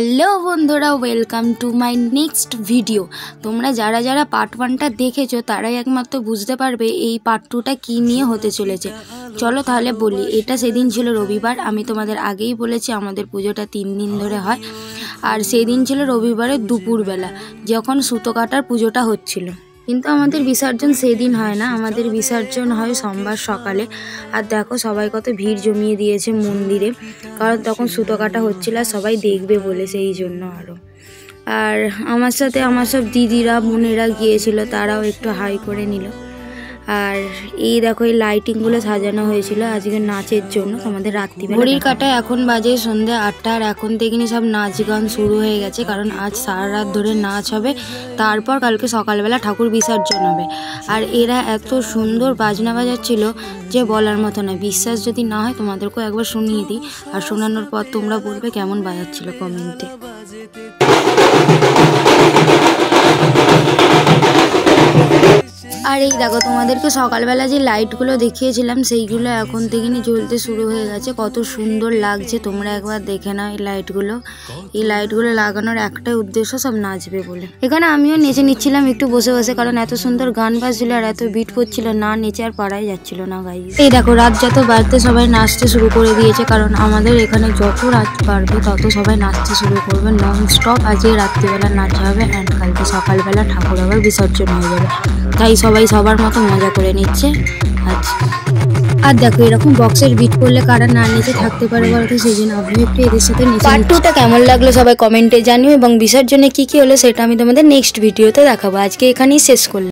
Hello বন্ধুরা, welcome to my next video. তোমরা যারা যারা পার্ট 1টা দেখেছো তারাই একমাত্র বুঝতে পারবে এই পার্ট 2টা কী নিয়ে হতে চলেছে। চলো তাহলে বলি। এটা সেদিন ছিল রবিবার। আমি তোমাদের আগেই বলেছি আমাদের পুজোটা 3 দিন ধরে হয়। আর সেদিন ছিল রবিবারের দুপুরবেলা, যখন সুতো কাটার পুজোটা হচ্ছিল। কিন্তু আমাদের বিসর্জন সেদিন হয় না, আমাদের বিসর্জন হয় সোমবার সকালে। আর দেখো সবাই কত ভিড় জমিয়ে দিয়েছে মন্দিরে, কারণ তখন সুতো কাটা হচ্ছিল আর সবাই দেখবে বলে, সেই জন্য আরও। আর আমার সাথে আমার সব দিদিরা বোনেরা গিয়েছিল, তারাও একটু হাই করে নিল। আর এই দেখো এই লাইটিংগুলো সাজানো হয়েছিল আজকে নাচের জন্য। আমাদের রাত্রিবেলা ঘড়ির কাঁটায় এখন বাজে সন্ধ্যে 8টা, আর এখন থেকে সব নাচ গান শুরু হয়ে গেছে, কারণ আজ সারা রাত ধরে নাচ হবে। তারপর কালকে সকালবেলা ঠাকুর বিসর্জন হবে। আর এরা এত সুন্দর বাজনা বাজাচ্ছিল যে বলার মতো না। বিশ্বাস যদি না হয় তোমাদেরকেও একবার শুনিয়ে দিই, আর শোনানোর পর তোমরা বলবে কেমন বাজাচ্ছিল কমেন্টে। আর এই দেখো তোমাদেরকে সকালবেলা যে লাইটগুলো দেখিয়েছিলাম সেইগুলো এখন থেকে জ্বলতে শুরু হয়ে গেছে। কত সুন্দর লাগছে, তোমরা একবার দেখে নাও এই লাইটগুলো। এই লাইটগুলো লাগানোর একটাই উদ্দেশ্য, সব নাচবে বলে। এখানে আমিও নেচে নিচ্ছিলাম একটু বসে বসে, কারণ এত সুন্দর গান বাজছিল আর এত বিট করছিল, না নেচে আর পারাই যাচ্ছিল না গাইস। এই দেখো রাত যত বাড়তে সবাই নাচতে শুরু করে দিয়েছে, কারণ আমাদের এখানে যত রাত বাড়বে তত সবাই নাচতে শুরু করবে নন স্টপ। আজকে রাত্রিবেলা নাচা হবে অ্যান্ড কালকে সকালবেলা ঠাকুর আবার বিসর্জন হয়ে যাবে, তাই সবাই সবার মতো মজা করে নিচ্ছে আজ। আর দেখো এরকম বক্সের বিট করলে কারা না নেচে থাকতে পারে বলতো, সেই জন্য আমি একটু এদের সাথে নেচে। পার্ট 2টা কেমন লাগলো সবাই কমেন্টে জানিও, এবং বিসর্জনে কি কি হলো সেটা আমি তোমাদের নেক্সট ভিডিওতে দেখাবো। আজকে এখানেই শেষ করলাম।